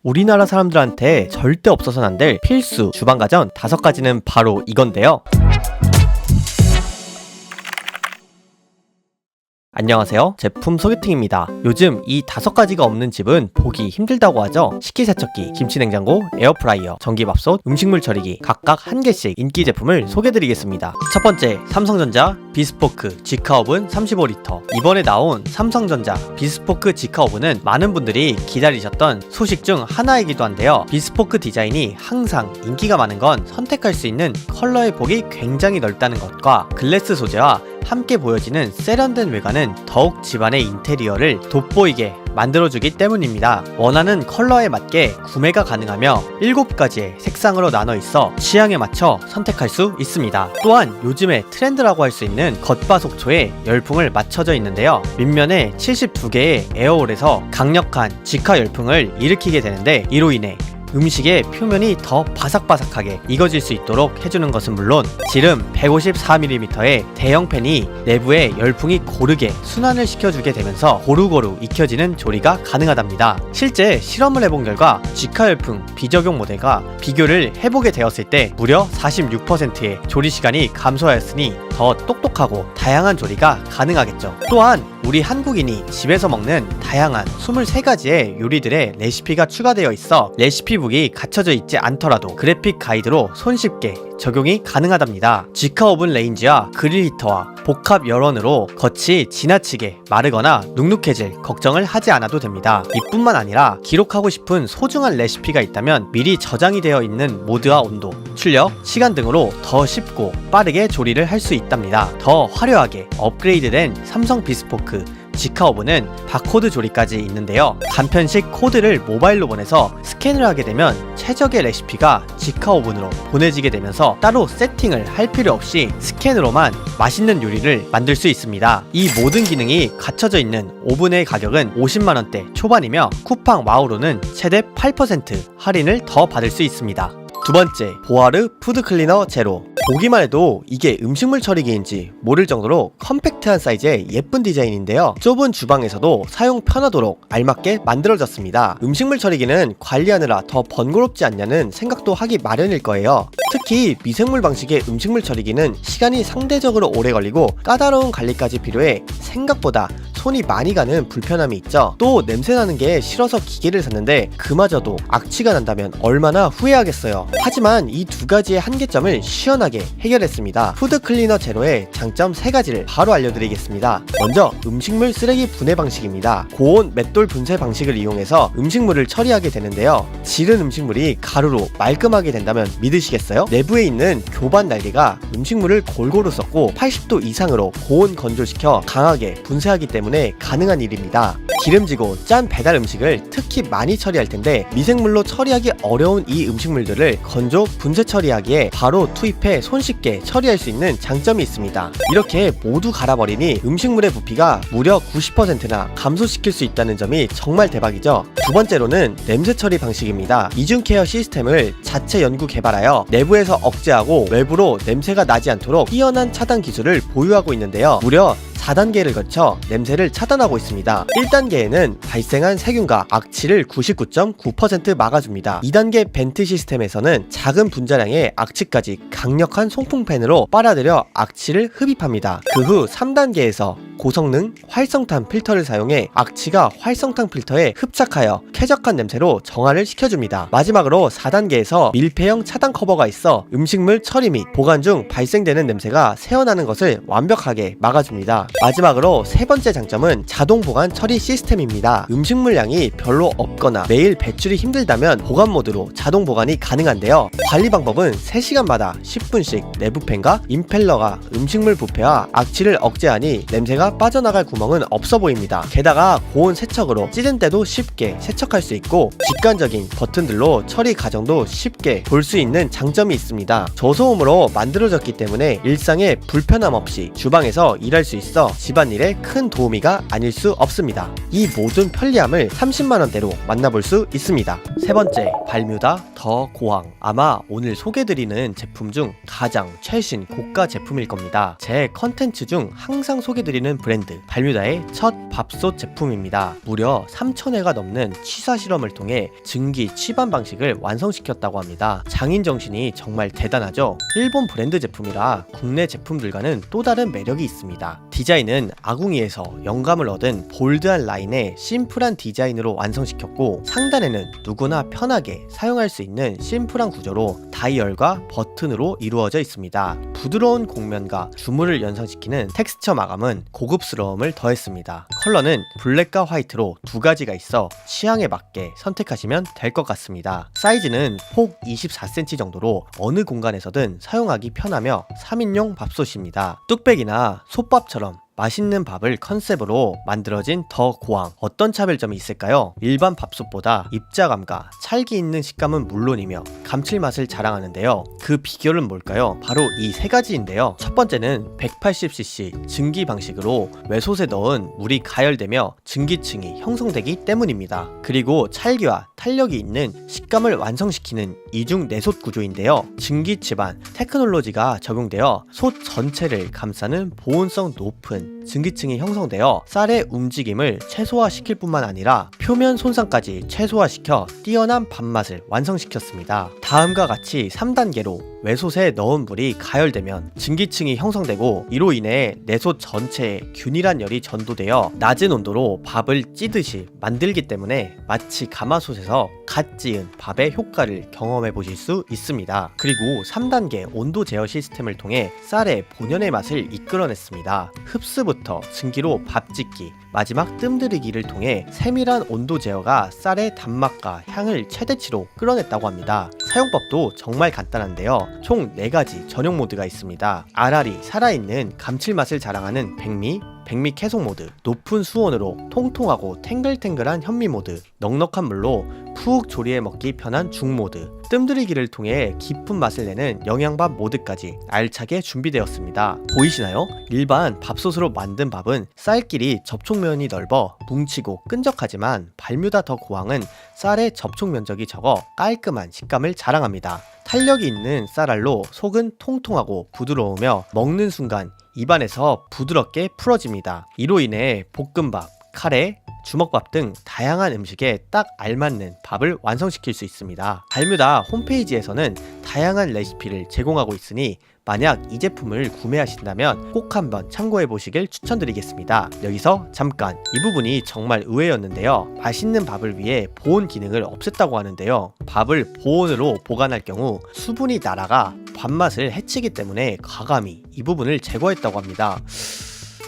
우리나라 사람들한테 절대 없어서는 안 될 필수 주방가전 5가지는 바로 이건데요. 안녕하세요, 제품 소개팅입니다. 요즘 이 5가지가 없는 집은 보기 힘들다고 하죠. 식기세척기, 김치냉장고, 에어프라이어, 전기밥솥, 음식물 처리기 각각 1개씩 인기 제품을 소개드리겠습니다. 첫 번째, 삼성전자 비스포크 직화오븐 35L. 이번에 나온 삼성전자 비스포크 직화오븐은 많은 분들이 기다리셨던 소식 중 하나이기도 한데요. 비스포크 디자인이 항상 인기가 많은 건 선택할 수 있는 컬러의 폭이 굉장히 넓다는 것과 글래스 소재와 함께 보여지는 세련된 외관은 더욱 집안의 인테리어를 돋보이게 만들어주기 때문입니다. 원하는 컬러에 맞게 구매가 가능하며 7가지의 색상으로 나눠 있어 취향에 맞춰 선택할 수 있습니다. 또한 요즘의 트렌드라고 할 수 있는 겉바속초에 열풍을 맞춰져 있는데요. 밑면에 72개의 에어홀에서 강력한 직화 열풍을 일으키게 되는데, 이로 인해 음식의 표면이 더 바삭바삭하게 익어질 수 있도록 해주는 것은 물론 지름 154mm의 대형 팬이 내부에 열풍이 고르게 순환을 시켜주게 되면서 고루고루 익혀지는 조리가 가능하답니다. 실제 실험을 해본 결과 직화열풍 비적용 모델과 비교를 해보게 되었을 때 무려 46%의 조리시간이 감소하였으니 더 똑똑하고 다양한 조리가 가능하겠죠. 또한 우리 한국인이 집에서 먹는 다양한 23가지의 요리들의 레시피가 추가되어 있어 레시피북이 갖춰져 있지 않더라도 그래픽 가이드로 손쉽게 적용이 가능하답니다. 직화오븐 레인지와 그릴 히터와 복합 열원으로 겉이 지나치게 마르거나 눅눅해질 걱정을 하지 않아도 됩니다. 이뿐만 아니라 기록하고 싶은 소중한 레시피가 있다면 미리 저장이 되어 있는 모드와 온도, 출력, 시간 등으로 더 쉽고 빠르게 조리를 할 수 있답니다. 더 화려하게 업그레이드된 삼성 비스포크 직화오븐은 바코드 조리까지 있는데요. 간편식 코드를 모바일로 보내서 스캔을 하게 되면 최적의 레시피가 직화오븐으로 보내지게 되면서 따로 세팅을 할 필요 없이 스캔으로만 맛있는 요리를 만들 수 있습니다. 이 모든 기능이 갖춰져 있는 오븐의 가격은 50만원대 초반이며 쿠팡 와우로는 최대 8% 할인을 더 받을 수 있습니다. 두 번째, 보아르 푸드클리너 제로. 보기만 해도 이게 음식물 처리기인지 모를 정도로 컴팩트한 사이즈의 예쁜 디자인인데요. 좁은 주방에서도 사용 편하도록 알맞게 만들어졌습니다. 음식물 처리기는 관리하느라 더 번거롭지 않냐는 생각도 하기 마련일 거예요. 특히 미생물 방식의 음식물 처리기는 시간이 상대적으로 오래 걸리고 까다로운 관리까지 필요해 생각보다 손이 많이 가는 불편함이 있죠. 또 냄새나는 게 싫어서 기계를 샀는데 그마저도 악취가 난다면 얼마나 후회하겠어요. 하지만 이 2가지의 한계점을 시원하게 해결했습니다. 푸드클리너 제로의 장점 3가지를 바로 알려드리겠습니다. 먼저 음식물 쓰레기 분해 방식입니다. 고온 맷돌 분쇄 방식을 이용해서 음식물을 처리하게 되는데요. 지른 음식물이 가루로 말끔하게 된다면 믿으시겠어요? 내부에 있는 교반 날개가 음식물을 골고루 섞고 80도 이상으로 고온 건조시켜 강하게 분쇄하기 때문에 가능한 일입니다. 기름지고 짠 배달 음식을 특히 많이 처리할 텐데 미생물로 처리하기 어려운 이 음식물들을 건조 분쇄 처리하기에 바로 투입해 손쉽게 처리할 수 있는 장점이 있습니다. 이렇게 모두 갈아버리니 음식물의 부피가 무려 90%나 감소시킬 수 있다는 점이 정말 대박이죠. 두 번째로는 냄새 처리 방식입니다. 이중 케어 시스템을 자체 연구 개발하여 내부에서 억제하고 외부로 냄새가 나지 않도록 뛰어난 차단 기술을 보유하고 있는데요. 무려 4단계를 거쳐 냄새를 차단하고 있습니다. 1단계에는 발생한 세균과 악취를 99.9% 막아줍니다. 2단계 벤트 시스템에서는 작은 분자량의 악취까지 강력한 송풍팬으로 빨아들여 악취를 흡입합니다. 그 후 3단계에서 고성능 활성탄 필터를 사용해 악취가 활성탄 필터에 흡착하여 쾌적한 냄새로 정화를 시켜줍니다. 마지막으로 4단계에서 밀폐형 차단 커버가 있어 음식물 처리 및 보관 중 발생되는 냄새가 새어나는 것을 완벽하게 막아줍니다. 마지막으로 3번째 장점은 자동 보관 처리 시스템입니다. 음식물량이 별로 없거나 매일 배출이 힘들다면 보관 모드로 자동 보관이 가능한데요. 관리 방법은 3시간마다 10분씩 내부팬과 임펠러가 음식물 부패와 악취를 억제하니 냄새가 빠져나갈 구멍은 없어 보입니다. 게다가 고온 세척으로 찌든 때도 쉽게 세척할 수 있고 직관적인 버튼들로 처리 과정도 쉽게 볼 수 있는 장점이 있습니다. 저소음으로 만들어졌기 때문에 일상에 불편함 없이 주방에서 일할 수 있어 집안일에 큰 도우미가 아닐 수 없습니다. 이 모든 편리함을 30만원대로 만나볼 수 있습니다. 세 번째, 발뮤다 더 고황. 아마 오늘 소개드리는 제품 중 가장 최신 고가 제품일 겁니다. 제 컨텐츠 중 항상 소개드리는 브랜드 발뮤다의 첫 밥솥 제품입니다. 무려 3,000회가 넘는 취사 실험을 통해 증기 취반 방식을 완성시켰다고 합니다. 장인 정신이 정말 대단하죠. 일본 브랜드 제품이라 국내 제품들과는 또 다른 매력이 있습니다. 디자인은 아궁이에서 영감을 얻은 볼드한 라인에 심플한 디자인으로 완성시켰고, 상단에는 누구나 편하게 사용할 수 있는 심플한 구조로 다이얼과 버튼으로 이루어져 있습니다. 부드러운 곡면과 주물을 연상시키는 텍스처 마감은 고급스러움을 더했습니다. 컬러는 블랙과 화이트로 두 가지가 있어 취향에 맞게 선택하시면 될 것 같습니다. 사이즈는 폭 24cm 정도로 어느 공간에서든 사용하기 편하며 3인용 밥솥입니다. 뚝배기나 솥밥처럼 맛있는 밥을 컨셉으로 만들어진 더 고황, 어떤 차별점이 있을까요? 일반 밥솥보다 입자감과 찰기 있는 식감은 물론이며 감칠맛을 자랑하는데요. 그 비결은 뭘까요? 바로 이 세 가지인데요. 첫 번째는 180cc 증기 방식으로 외솥에 넣은 물이 가열되며 증기층이 형성되기 때문입니다. 그리고 찰기와 탄력이 있는 식감을 완성시키는 이중 내솥 구조인데요. 증기 취반 테크놀로지가 적용되어 솥 전체를 감싸는 보온성 높은 증기층이 형성되어 쌀의 움직임을 최소화시킬 뿐만 아니라 표면 손상까지 최소화시켜 뛰어난 밥맛을 완성시켰습니다. 다음과 같이 3단계로 외솥에 넣은 물이 가열되면 증기층이 형성되고, 이로 인해 내솥 전체에 균일한 열이 전도되어 낮은 온도로 밥을 찌듯이 만들기 때문에 마치 가마솥에서 갓 지은 밥의 효과를 경험해 보실 수 있습니다. 그리고 3단계 온도 제어 시스템을 통해 쌀의 본연의 맛을 이끌어냈습니다. 흡수부터 증기로 밥 짓기, 마지막 뜸들이기를 통해 세밀한 온도 제어가 쌀의 단맛과 향을 최대치로 끌어냈다고 합니다. 사용법도 정말 간단한데요. 총 4가지 전용 모드가 있습니다. 알알이 살아있는 감칠맛을 자랑하는 백미 캐속 모드, 높은 수온으로 통통하고 탱글탱글한 현미 모드, 넉넉한 물로 푹 조리해 먹기 편한 중 모드, 뜸들이기를 통해 깊은 맛을 내는 영양밥 모드까지 알차게 준비되었습니다. 보이시나요? 일반 밥솥으로 만든 밥은 쌀끼리 접촉면이 넓어 뭉치고 끈적하지만 발뮤다 더 고황은 쌀의 접촉 면적이 적어 깔끔한 식감을 자랑합니다. 탄력이 있는 쌀알로 속은 통통하고 부드러우며 먹는 순간 입안에서 부드럽게 풀어집니다. 이로 인해 볶음밥, 카레, 주먹밥 등 다양한 음식에 딱 알맞는 밥을 완성시킬 수 있습니다. 발뮤다 홈페이지에서는 다양한 레시피를 제공하고 있으니 만약 이 제품을 구매하신다면 꼭 한번 참고해 보시길 추천드리겠습니다. 여기서 잠깐, 이 부분이 정말 의외였는데요. 맛있는 밥을 위해 보온 기능을 없앴다고 하는데요. 밥을 보온으로 보관할 경우 수분이 날아가 밥맛을 해치기 때문에 과감히 이 부분을 제거했다고 합니다.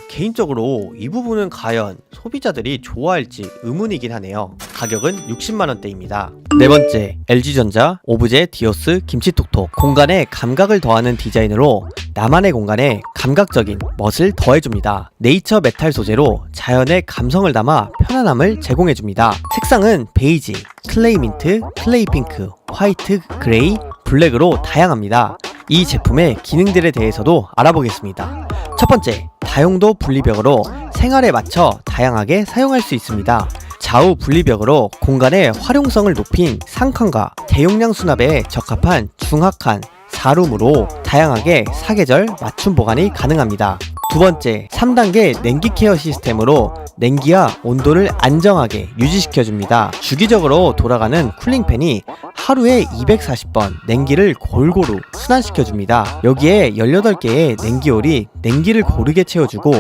개인적으로 이 부분은 과연 소비자들이 좋아할지 의문이긴 하네요. 가격은 60만원대입니다. 네 번째, LG전자 오브제 디오스 김치톡톡. 공간에 감각을 더하는 디자인으로 나만의 공간에 감각적인 멋을 더해줍니다. 네이처 메탈 소재로 자연의 감성을 담아 편안함을 제공해줍니다. 색상은 베이지, 클레이 민트, 클레이 핑크, 화이트, 그레이, 블랙으로 다양합니다. 이 제품의 기능들에 대해서도 알아보겠습니다. 첫 번째, 다용도 분리벽으로 생활에 맞춰 다양하게 사용할 수 있습니다. 좌우 분리벽으로 공간의 활용성을 높인 상칸과 대용량 수납에 적합한 중하칸 4룸으로 다양하게 사계절 맞춤 보관이 가능합니다. 두 번째, 3단계 냉기 케어 시스템으로 냉기와 온도를 안정하게 유지시켜줍니다. 주기적으로 돌아가는 쿨링팬이 하루에 240번 냉기를 골고루 순환시켜줍니다. 여기에 18개의 냉기홀이 냉기를 고르게 채워주고,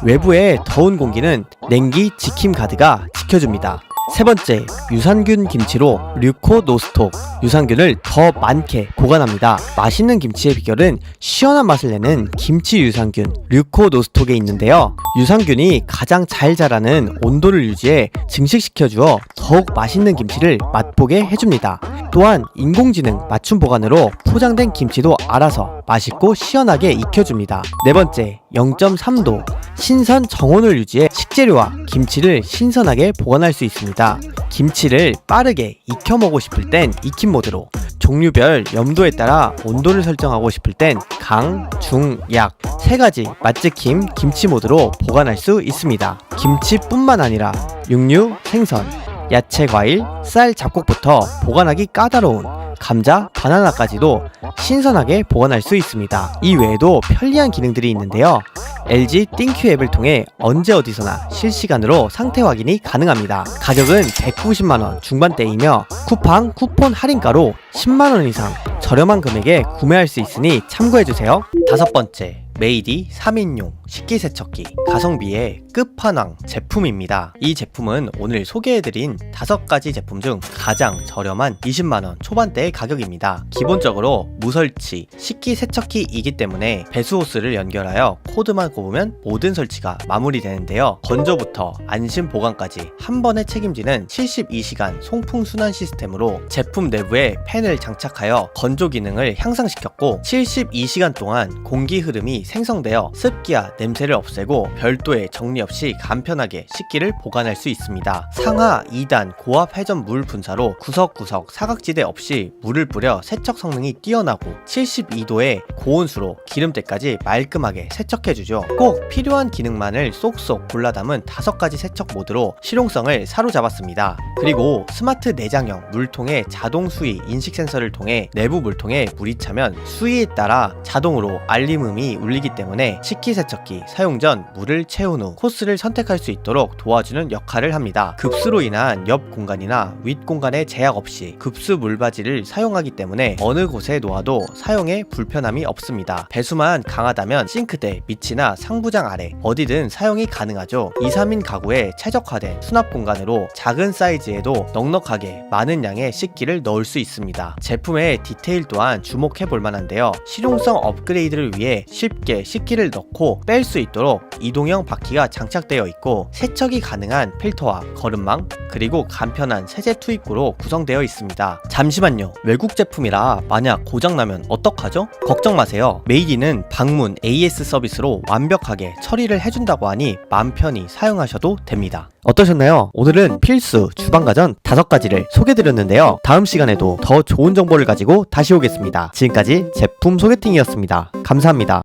외부의 더운 공기는 냉기 지킴 가드가 지켜줍니다. 세 번째, 유산균 김치로 류코 노스톡. 유산균을 더 많게 보관합니다. 맛있는 김치의 비결은 시원한 맛을 내는 김치 유산균 류코 노스톡에 있는데요. 유산균이 가장 잘 자라는 온도를 유지해 증식시켜주어 더욱 맛있는 김치를 맛보게 해줍니다. 또한 인공지능 맞춤 보관으로 포장된 김치도 알아서 맛있고 시원하게 익혀줍니다. 네 번째, 0.3도 신선 정온을 유지해 식재료와 김치를 신선하게 보관할 수 있습니다. 김치를 빠르게 익혀 먹고 싶을 땐 익힌 모드로, 종류별 염도에 따라 온도를 설정하고 싶을 땐 강, 중, 약 3가지 맛지킴 김치 모드로 보관할 수 있습니다. 김치뿐만 아니라 육류, 생선, 야채, 과일, 쌀, 잡곡부터 보관하기 까다로운 감자, 바나나까지도 신선하게 보관할 수 있습니다. 이 외에도 편리한 기능들이 있는데요. LG 띵큐 앱을 통해 언제 어디서나 실시간으로 상태 확인이 가능합니다. 가격은 190만원 중반대이며 쿠폰 할인가로 10만원 이상 저렴한 금액에 구매할 수 있으니 참고해주세요. 다섯 번째, 메이디 3인용 식기세척기, 가성비의 끝판왕 제품입니다. 이 제품은 오늘 소개해드린 5가지 제품 중 가장 저렴한 20만원 초반대의 가격입니다. 기본적으로 무설치 식기세척기이기 때문에 배수호스를 연결하여 코드만 꼽으면 모든 설치가 마무리되는데요. 건조부터 안심 보관까지 한 번에 책임지는 72시간 송풍순환 시스템으로 제품 내부에 팬을 장착하여 건조 기능을 향상시켰고 72시간 동안 공기 흐름이 생성되어 습기와 냄새를 없애고 별도의 정리 없이 간편하게 식기를 보관할 수 있습니다. 상하 2단 고압 회전 물 분사로 구석구석 사각지대 없이 물을 뿌려 세척 성능이 뛰어나고 72도의 고온수로 기름때까지 말끔하게 세척해주죠. 꼭 필요한 기능만을 쏙쏙 골라 담은 5가지 세척 모드로 실용성을 사로잡았습니다. 그리고 스마트 내장형 물통의 자동 수위 인식 센서를 통해 내부 물통에 물이 차면 수위에 따라 자동으로 알림음이 울리기 때문에 식기세척기 사용 전 물을 채운 후 코스를 선택할 수 있도록 도와주는 역할을 합니다. 급수로 인한 옆 공간이나 윗 공간에 제약 없이 급수 물바지를 사용하기 때문에 어느 곳에 놓아도 사용에 불편함이 없습니다. 배수만 강하다면 싱크대 밑이나 상부장 아래 어디든 사용이 가능하죠. 2, 3인 가구에 최적화된 수납 공간으로 작은 사이즈에도 넉넉하게 많은 양의 식기를 넣을 수 있습니다. 제품의 디테일 또한 주목해 볼 만한데요. 실용성 업그레이드를 위해 쉽게 식기를 넣고 뺄 수 있도록 이동형 바퀴가 장착되어 있고 세척이 가능한 필터와 거름망 그리고 간편한 세제 투입구로 구성되어 있습니다. 잠시만요. 외국 제품이라 만약 고장나면 어떡하죠? 걱정 마세요. 메이디는 방문 AS 서비스로 완벽하게 처리를 해준다고 하니 마음 편히 사용하셔도 됩니다. 어떠셨나요? 오늘은 필수 주방가전 5가지를 소개드렸는데요. 다음 시간에도 더 좋은 정보를 가지고 다시 오겠습니다. 지금까지 제품 소개팅이었습니다. 감사합니다.